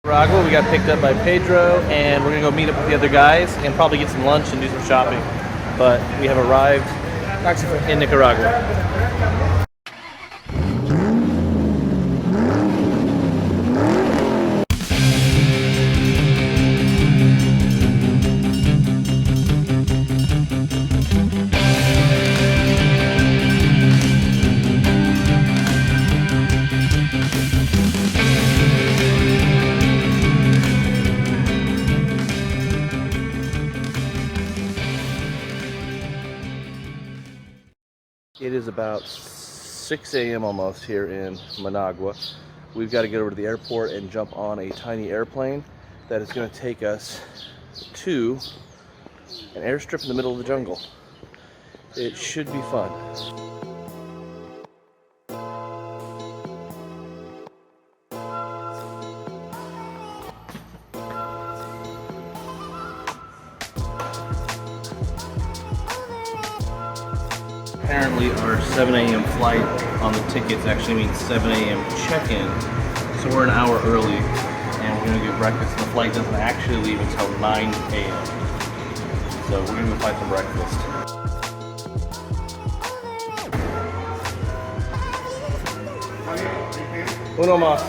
Nicaragua, we got picked up by Pedro, and we're gonna go meet up with the other guys and probably get some lunch and do some shopping. But we have arrived in Nicaragua. It is about 6 a.m. almost here in Managua. We've got to get over to the airport and jump on a tiny airplane that is going to take us to an airstrip in the middle of the jungle. It should be fun. Apparently our 7 a.m. flight on the tickets actually means 7 a.m. check-in, so we're an hour early and we're gonna get breakfast. The flight doesn't actually leave until 9 a.m. So we're gonna go find some breakfast. Uno más.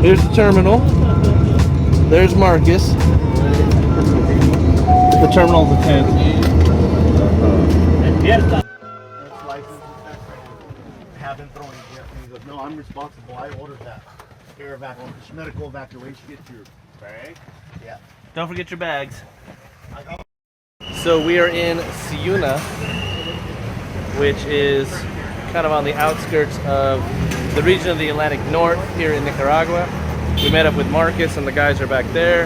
Here's the terminal. There's Marcus. The terminal's a tent. Haven't thrown it yet. And he goes, no, I'm responsible. I ordered that. Medical evacuation. Get your bag. Yeah. Don't forget your bags. So we are in Siuna, which is kind of on the outskirts of the region of the Atlantic North here in Nicaragua. We met up with Marcus and the guys are back there,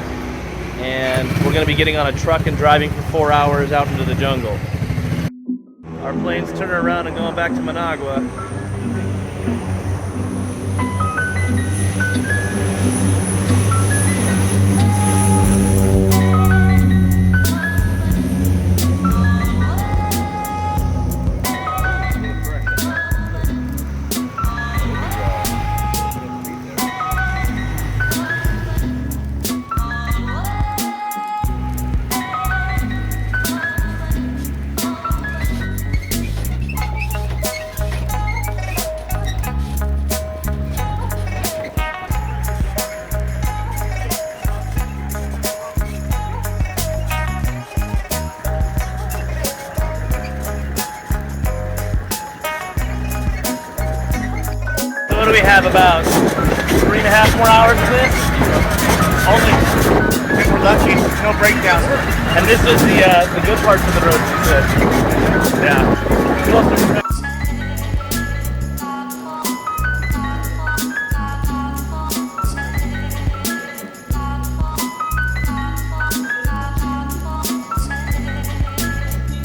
and we're going to be getting on a truck and driving for 4 hours out into the jungle. Our plane's turning around and going back to Managua. What do we have, about 3.5 more hours of this? Only, if we're lucky, no breakdowns. And this is the good parts of the road, she said. Yeah.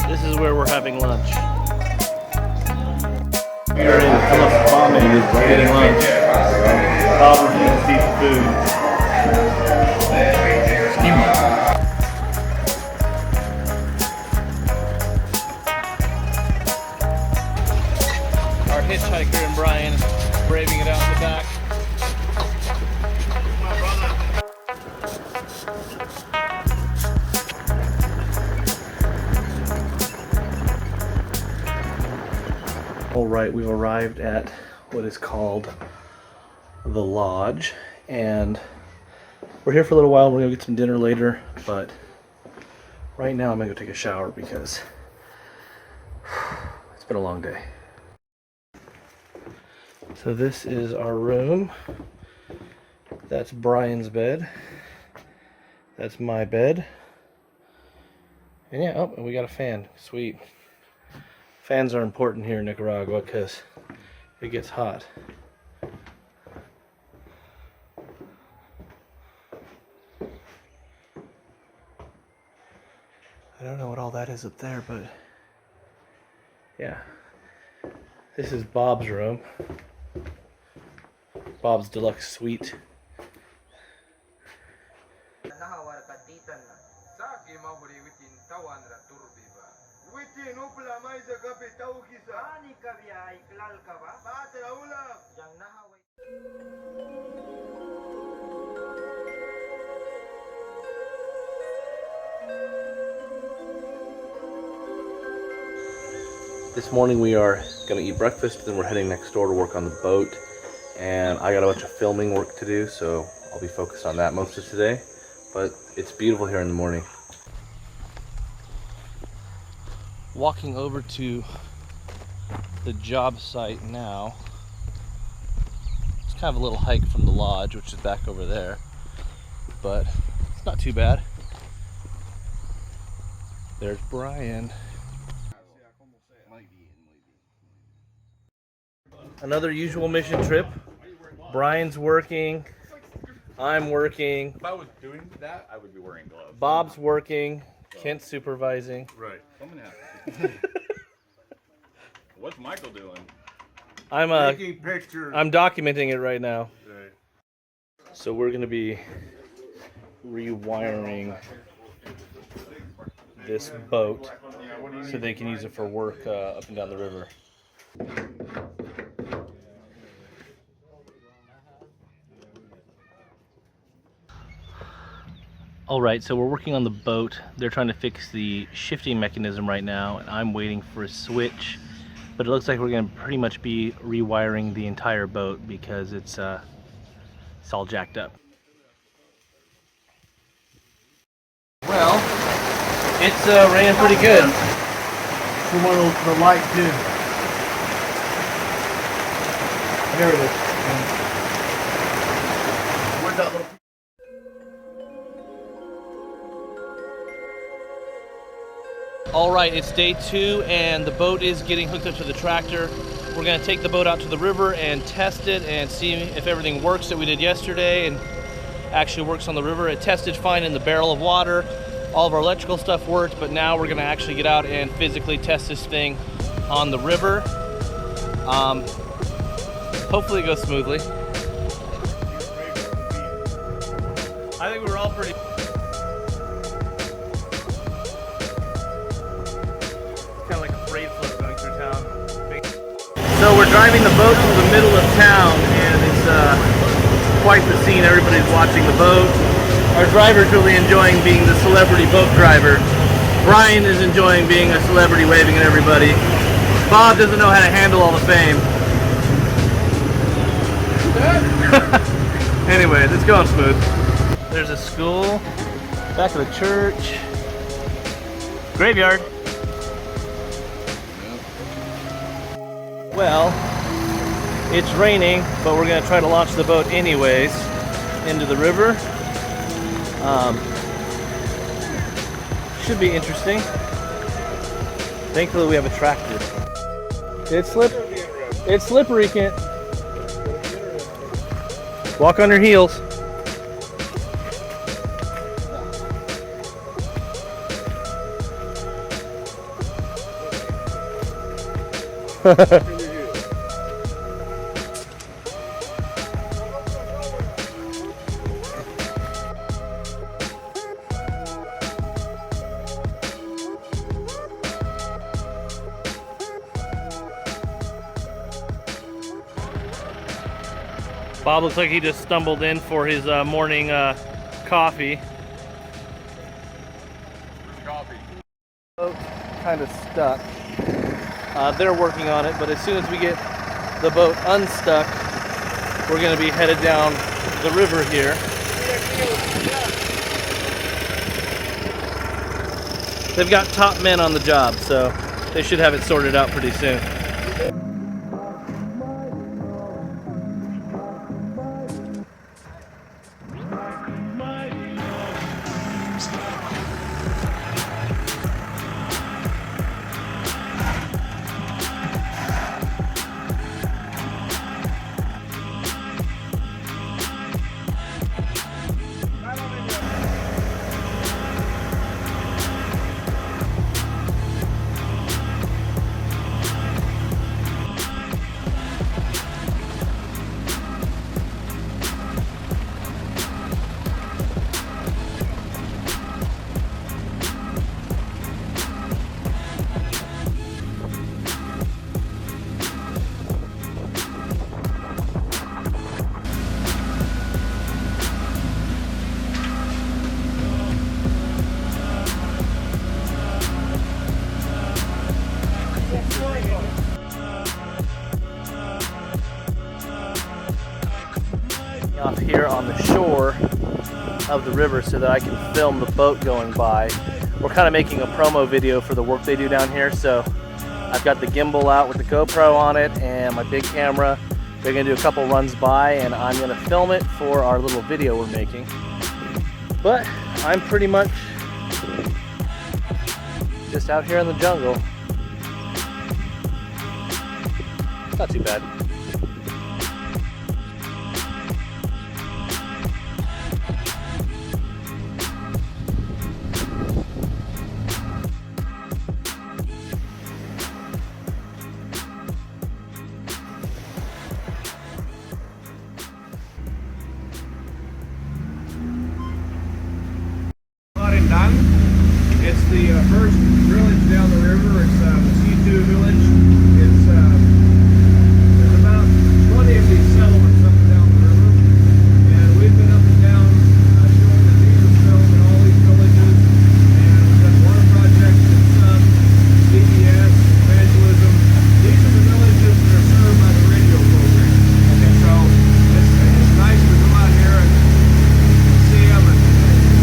This is where we're having lunch. We are in getting lunch. Poverty sees food. hitchhiker and Brian braving it out in the back. All right, we've arrived at what is called the Lodge, and we're here for a little while. We're gonna get some dinner later, but right now I'm gonna go take a shower because it's been a long day. So this is our room. That's Brian's bed. That's my bed. And yeah, oh, and we got a fan. Sweet. Fans are important here in Nicaragua because it gets hot. I don't know what all that is up there, but yeah. This is Bob's room. Bob's deluxe suite. This morning we are gonna eat breakfast, then we're heading next door to work on the boat. And I got a bunch of filming work to do, so I'll be focused on that most of today. But it's beautiful here in the morning. Walking over to the job site now. It's kind of a little hike from the lodge, which is back over there, but it's not too bad. There's Brian. Another usual mission trip. Brian's working. I'm working. If I was doing that, I would be wearing gloves. Bob's working. Kent's supervising. Right. Something happened. What's Michael doing? Taking pictures. I'm documenting it right now. Right. So we're gonna be rewiring this boat so they can use it for work up and down the river. Alright, so we're working on the boat. They're trying to fix the shifting mechanism right now, and I'm waiting for a switch. But it looks like we're going to pretty much be rewiring the entire boat because it's all jacked up. Well, it's raining pretty good. Come on to the light too. There it is. Where's that little? Alright, it's day 2 and the boat is getting hooked up to the tractor. We're going to take the boat out to the river and test it and see if everything works that we did yesterday and actually works on the river. It tested fine in the barrel of water. All of our electrical stuff worked, but now we're going to actually get out and physically test this thing on the river. Hopefully it goes smoothly. I think we were all pretty... So we're driving the boat through the middle of town, and it's quite the scene. Everybody's watching the boat. Our driver's really enjoying being the celebrity boat driver. Brian is enjoying being a celebrity, waving at everybody. Bob doesn't know how to handle all the fame. Anyway, it's going smooth. There's a school, back of the church, graveyard. Well, it's raining, but we're going to try to launch the boat anyways into the river. Should be interesting. Thankfully we have a tractor. It's slippery, Kent. Walk on your heels. Bob looks like he just stumbled in for his morning coffee. Coffee. Boat kind of stuck. They're working on it, but as soon as we get the boat unstuck, we're going to be headed down the river here. They've got top men on the job, so they should have it sorted out pretty soon. Off here on the shore of the river so that I can film the boat going by. We're kind of making a promo video for the work they do down here, so I've got the gimbal out with the GoPro on it and my big camera. They're gonna do a couple runs by and I'm gonna film it for our little video we're making. But I'm pretty much just out here in the jungle. It's not too bad. Done. It's the first village down the river. It's the C2 village. It's there's about 20 of these settlements up and down the river, and we've been up and down showing the theater film in all these villages. And we've done water projects and some CPS, evangelism. These are the villages that are served by the radio program. Okay. So it's nice to go out here and see them. And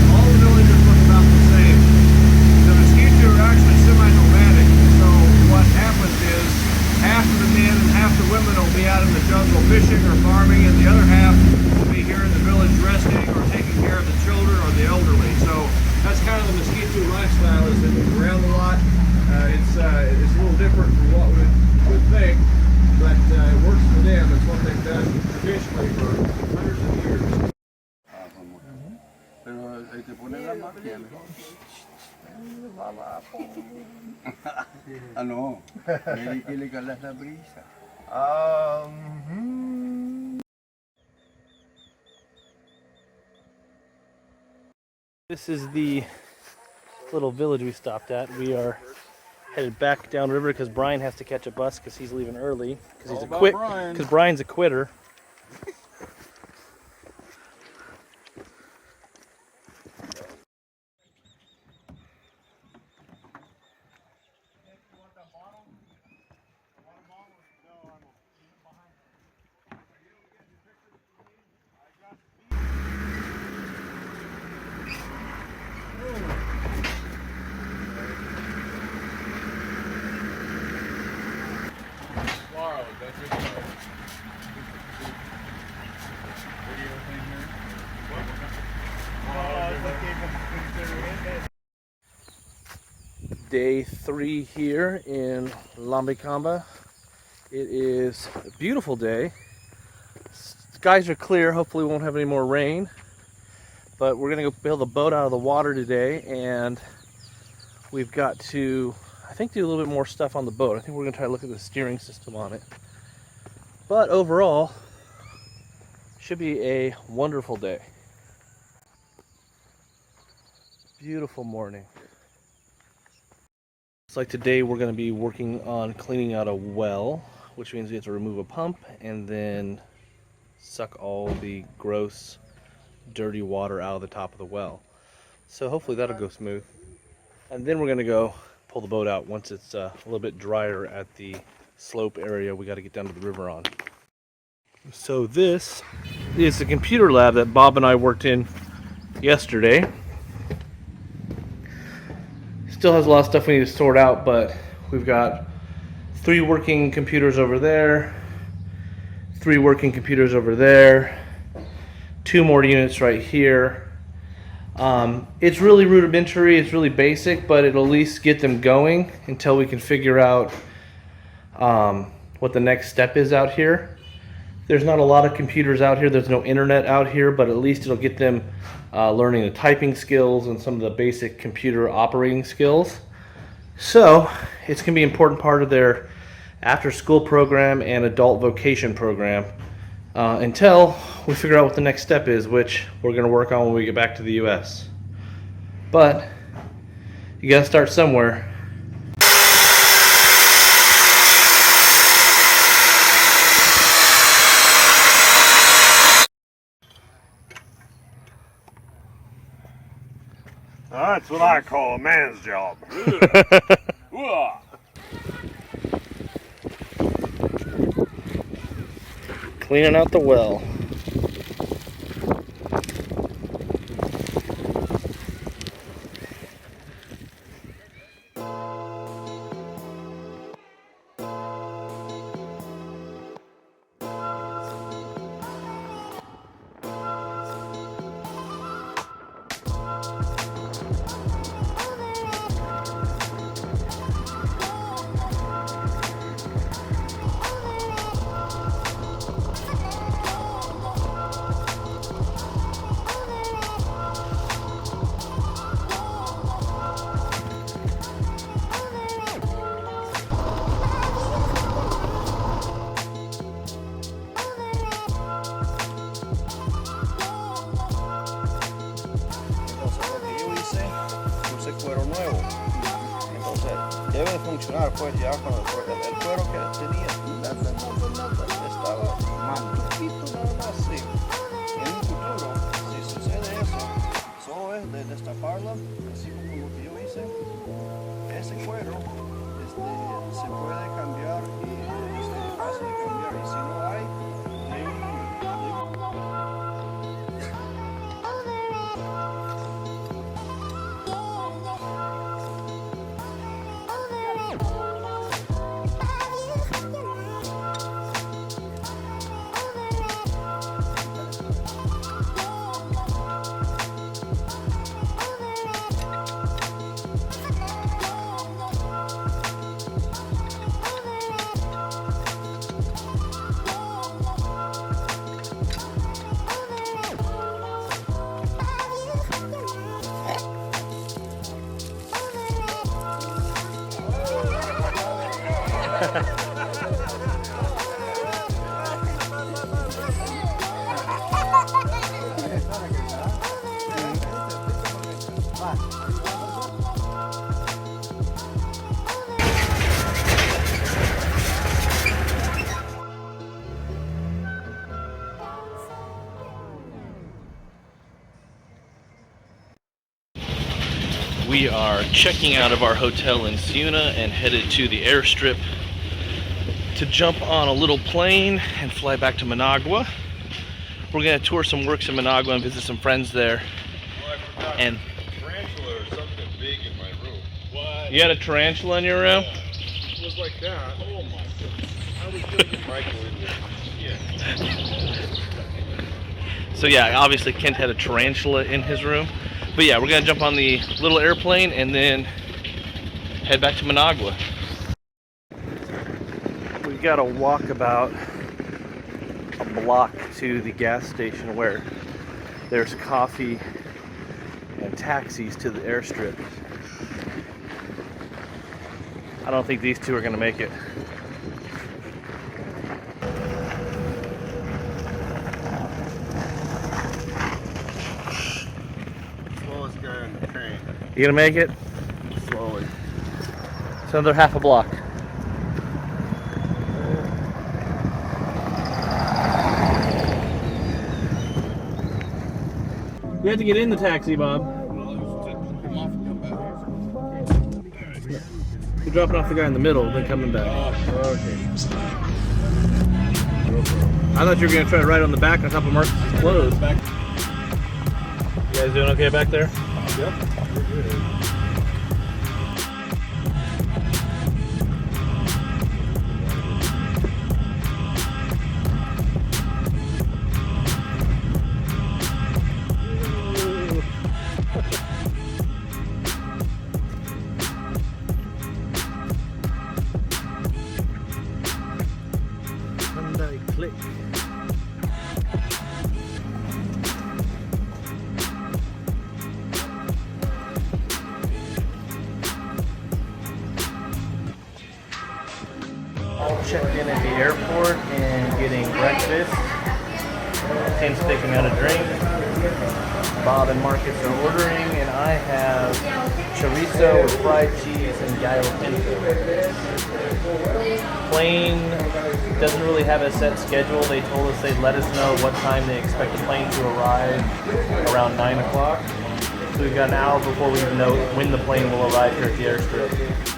all the villages look about the same. The Mesquite are actually semi-nomadic, so what happens is half of the men and half the women will be out in the jungle fishing or farming, and the other half will be here in the village resting or taking care of the children or the elderly. So that's kind of the Mesquite lifestyle, is they move around a lot. It's a little different from what we would think, but it works for them. It's what they've done traditionally for hundreds of years. Pero te pones la máquina, ¿no? Ano, may ka lang sa brisa. This is the little village we stopped at. We are headed back downriver because Brian has to catch a bus because he's leaving early because he's because Brian's a quitter. Day 3 here in Lambicamba. It is a beautiful day. Skies are clear. Hopefully we won't have any more rain. But we're gonna go build a boat out of the water today, and we've got to, I think, do a little bit more stuff on the boat. I think we're gonna try to look at the steering system on it. But overall, should be a wonderful day. Beautiful morning. It's like today we're going to be working on cleaning out a well, which means we have to remove a pump and then suck all the gross, dirty water out of the top of the well. So hopefully that'll go smooth. And then we're gonna go pull the boat out once it's a little bit drier at the slope area we got to get down to the river on. So this is the computer lab that Bob and I worked in yesterday. Still has a lot of stuff we need to sort out, but we've got 3 working computers over there, 3 working computers over there, 2 more units right here. It's really rudimentary, it's really basic, but it'll at least get them going until we can figure out what the next step is out here. There's not a lot of computers out here, there's no internet out here, but at least it'll get them learning the typing skills and some of the basic computer operating skills. So it's going to be an important part of their after school program and adult vocation program until we figure out what the next step is, which we're going to work on when we get back to the US. But you got to start somewhere. That's what I call a man's job. Cleaning out the well. Debe funcionar, pues ya con el cuero que tenía nada estaba un poquito nada más, sí. En un futuro, si sucede eso, solo es de destaparla, así como lo que yo hice. Ese cuero se puede cambiar y es fácil de cambiar, y si no hay, We are checking out of our hotel in Siuna and headed to the airstrip to jump on a little plane and fly back to Managua. We're going to tour some works in Managua and visit some friends there. Oh, I forgot. And A tarantula or something big in my room. What? you had a tarantula in your room? It was like that. Oh my goodness. I was doing Michael in there. Yeah. So yeah, obviously Kent had a tarantula in his room. But yeah, we're gonna jump on the little airplane and then head back to Managua. We gotta walk about a block to the gas station where there's coffee and taxis to the airstrip. I don't think these two are gonna make it. slowest guy on the train. You gonna make it? Slowly. It's another half a block. You have to get in the taxi, Bob. You're dropping off the guy in the middle, then coming back. Okay. I thought you were going to try to ride on the back on top of Marcus's clothes. You guys doing okay back there? Yep. We're good. Hyundai Click. All checked in at the airport and getting breakfast. 10-stick amount of drink. Bob and Marcus are ordering, and I have chorizo with fried cheese and gallo pinto. Plane doesn't really have a set schedule. They told us they'd let us know what time they expect the plane to arrive, around 9 o'clock. So we've got an hour before we even know when the plane will arrive here at the airstrip.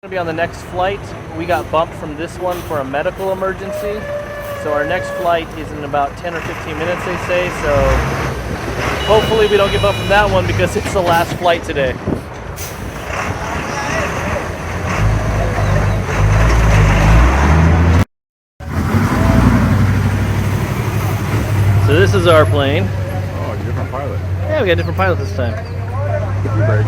Going to be on the next flight. We got bumped from this one for a medical emergency. So our next flight is in about 10 or 15 minutes, they say. So hopefully we don't get bumped from that one because it's the last flight today. So this is our plane. Oh, different pilot. Yeah, we got a different pilot this time. Different break.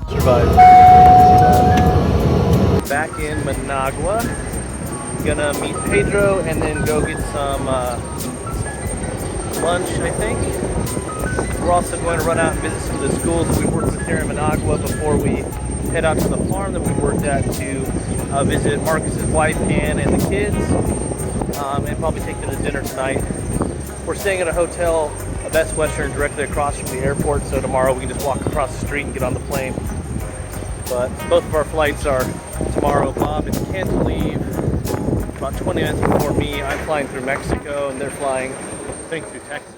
Survived. Back in Managua. Gonna meet Pedro and then go get some lunch, I think. We're also going to run out and visit some of the schools that we worked with here in Managua before we head out to the farm that we worked at to visit Marcus's wife, Ann, and the kids, and probably take them to dinner tonight. We're staying at a hotel, a Best Western, directly across from the airport, so tomorrow we can just walk across the street and get on the plane. But both of our flights are tomorrow. Bob and Kent leave about 20 minutes before me. I'm flying through Mexico, and they're flying, I think, through Texas.